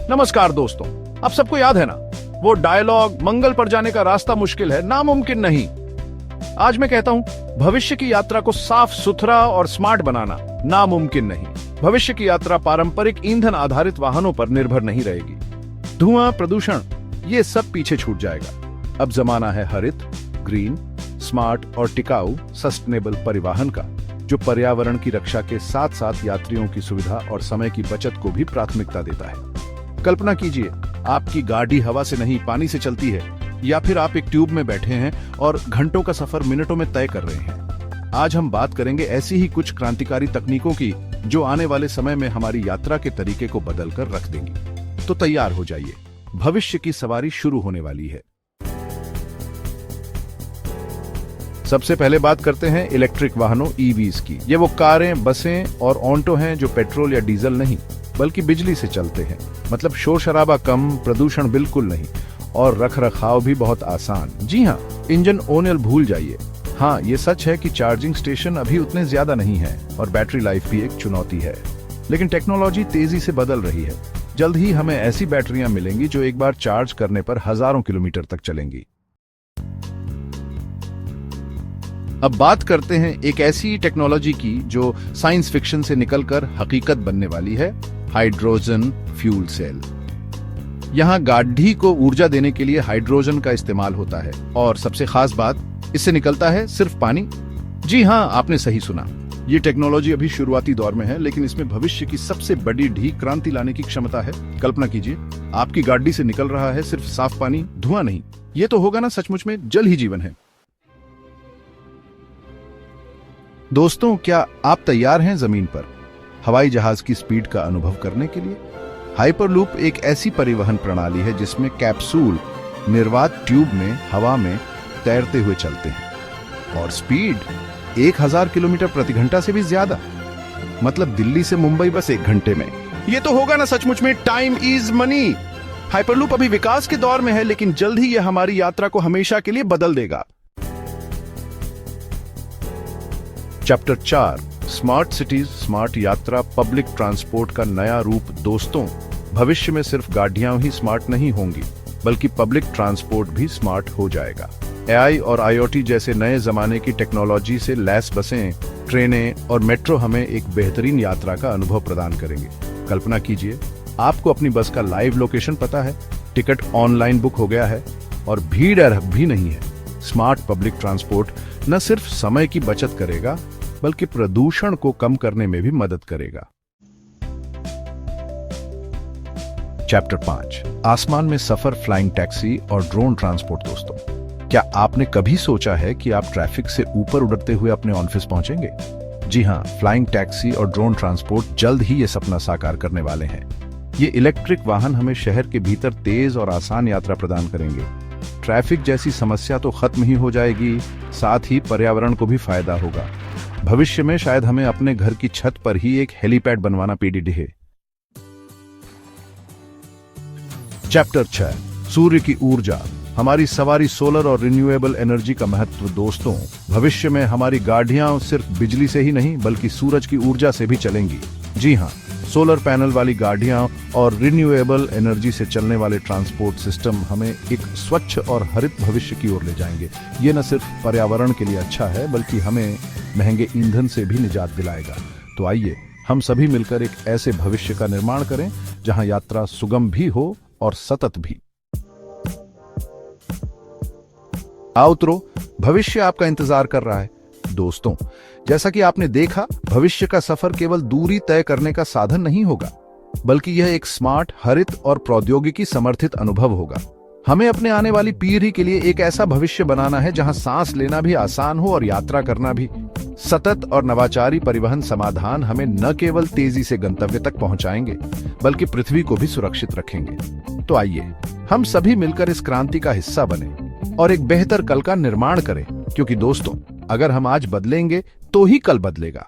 नमस्कार दोस्तों, आप सबको याद है ना वो डायलॉग, मंगल पर जाने का रास्ता मुश्किल है, नामुमकिन नहीं। आज मैं कहता हूं, भविष्य की यात्रा को साफ सुथरा और स्मार्ट बनाना नामुमकिन नहीं। भविष्य की यात्रा पारंपरिक ईंधन आधारित वाहनों पर निर्भर नहीं रहेगी। धुआं, प्रदूषण, ये सब पीछे छूट जाएगा। अब जमाना है हरित, ग्रीन, स्मार्ट और टिकाऊ सस्टेनेबल परिवहन का, जो पर्यावरण की रक्षा के साथ साथ यात्रियों की सुविधा और समय की बचत को भी प्राथमिकता देता है। कल्पना कीजिए, आपकी गाड़ी हवा से नहीं पानी से चलती है, या फिर आप एक ट्यूब में बैठे हैं और घंटों का सफर मिनटों में तय कर रहे हैं। आज हम बात करेंगे ऐसी ही कुछ क्रांतिकारी तकनीकों की, जो आने वाले समय में हमारी यात्रा के तरीके को बदल कर रख देंगी। तो तैयार हो जाइए, भविष्य की सवारी शुरू होने वाली है। सबसे पहले बात करते हैं इलेक्ट्रिक वाहनों ईवीज की। ये वो कारें, बसें और ऑटो हैं जो पेट्रोल या डीजल नहीं बल्कि बिजली से चलते हैं। मतलब शोर शराबा कम, प्रदूषण बिल्कुल नहीं, और रख रखाव भी बहुत आसान। जी हाँ, इंजन ऑयल भूल जाइए। हाँ, ये सच है कि चार्जिंग स्टेशन अभी उतने ज्यादा नहीं है और बैटरी लाइफ भी एक चुनौती है, लेकिन टेक्नोलॉजी तेजी से बदल रही है। जल्द ही हमें ऐसी बैटरियां मिलेंगी जो एक बार चार्ज करने पर हजारों किलोमीटर तक चलेंगी। अब बात करते हैं एक ऐसी टेक्नोलॉजी की जो साइंस फिक्शन से निकलकर हकीकत बनने वाली है, हाइड्रोजन फ्यूल सेल। यहां गाड़ी को ऊर्जा देने के लिए हाइड्रोजन का इस्तेमाल होता है, और सबसे खास बात, इससे निकलता है सिर्फ पानी। जी हां, आपने सही सुना। ये टेक्नोलॉजी अभी शुरुआती दौर में है, लेकिन इसमें भविष्य की सबसे बड़ी क्रांति लाने की क्षमता है। कल्पना कीजिए, आपकी गाड़ी से निकल रहा है सिर्फ साफ पानी, धुआं नहीं। ये तो होगा ना सचमुच में जल ही जीवन है। दोस्तों, क्या आप तैयार हैं जमीन पर हवाई जहाज की स्पीड का अनुभव करने के लिए? हाइपरलूप एक ऐसी परिवहन प्रणाली है जिसमें कैप्सूल निर्वात ट्यूब में हवा में तैरते हुए चलते हैं, और स्पीड 1000 किलोमीटर प्रति घंटा से भी ज्यादा। मतलब दिल्ली से मुंबई बस 1 घंटे में। ये तो होगा ना सचमुच में टाइम इज मनी। हाइपरलूप अभी विकास के दौर में है, लेकिन जल्द ही यह हमारी यात्रा को हमेशा के लिए बदल देगा। चैप्टर 4, स्मार्ट सिटीज, स्मार्ट यात्रा, पब्लिक ट्रांसपोर्ट का नया रूप। दोस्तों, भविष्य में सिर्फ गाड़ियां ही स्मार्ट नहीं होंगी, बल्कि पब्लिक ट्रांसपोर्ट भी स्मार्ट हो जाएगा। एआई और आईओटी जैसे नए जमाने की टेक्नोलॉजी से लैस बसें, ट्रेनें और मेट्रो हमें एक बेहतरीन यात्रा का अनुभव प्रदान करेंगे। कल्पना कीजिए, आपको अपनी बस का लाइव लोकेशन पता है, टिकट ऑनलाइन बुक हो गया है, और भीड़ भी नहीं है। स्मार्ट पब्लिक ट्रांसपोर्ट न सिर्फ समय की बचत करेगा, बल्कि प्रदूषण को कम करने में भी मदद करेगा। चैप्टर 5, आसमान में सफर, फ्लाइंग टैक्सी और ड्रोन ट्रांसपोर्ट। दोस्तों, क्या आपने कभी सोचा है कि आप ट्रैफिक से ऊपर उड़ते हुए अपने ऑफिस पहुंचेंगे? जी हां, फ्लाइंग टैक्सी और ड्रोन ट्रांसपोर्ट जल्द ही ये सपना साकार करने वाले हैं। ये इलेक्ट्रिक वाहन हमें शहर के भीतर तेज और आसान यात्रा प्रदान करेंगे। ट्रैफिक जैसी समस्या तो खत्म ही हो जाएगी, साथ ही पर्यावरण को भी फायदा होगा। भविष्य में शायद हमें अपने घर की छत पर ही एक हेलीपैड बनवाना पड़े। चैप्टर 6, सूर्य की ऊर्जा, हमारी सवारी, सोलर और रिन्यूएबल एनर्जी का महत्व। दोस्तों, भविष्य में हमारी गाड़ियां सिर्फ बिजली से ही नहीं बल्कि सूरज की ऊर्जा से भी चलेंगी। जी हां, सोलर पैनल वाली गाड़ियां और रिन्यूएबल एनर्जी से चलने वाले ट्रांसपोर्ट सिस्टम हमें एक स्वच्छ और हरित भविष्य की ओर ले जाएंगे। ये न सिर्फ पर्यावरण के लिए अच्छा है, बल्कि हमें महंगे ईंधन से भी निजात दिलाएगा। तो आइए हम सभी मिलकर एक ऐसे भविष्य का निर्माण करें जहां यात्रा सुगम भी हो और सतत भी। आओ तो, भविष्य आपका इंतजार कर रहा है। दोस्तों, जैसा कि आपने देखा, भविष्य का सफर केवल दूरी तय करने का साधन नहीं होगा, बल्कि यह एक स्मार्ट, हरित और प्रौद्योगिकी समर्थित अनुभव होगा। हमें अपने आने वाली पीढ़ी के लिए एक ऐसा भविष्य बनाना है जहां सांस लेना भी आसान हो और यात्रा करना भी। सतत और नवाचारी परिवहन समाधान हमें न केवल तेजी से गंतव्य तक पहुंचाएंगे, बल्कि पृथ्वी को भी सुरक्षित रखेंगे। तो आइए हम सभी मिलकर इस क्रांति का हिस्सा बने और एक बेहतर कल का निर्माण करें, क्योंकि दोस्तों, अगर हम आज बदलेंगे तो ही कल बदलेगा।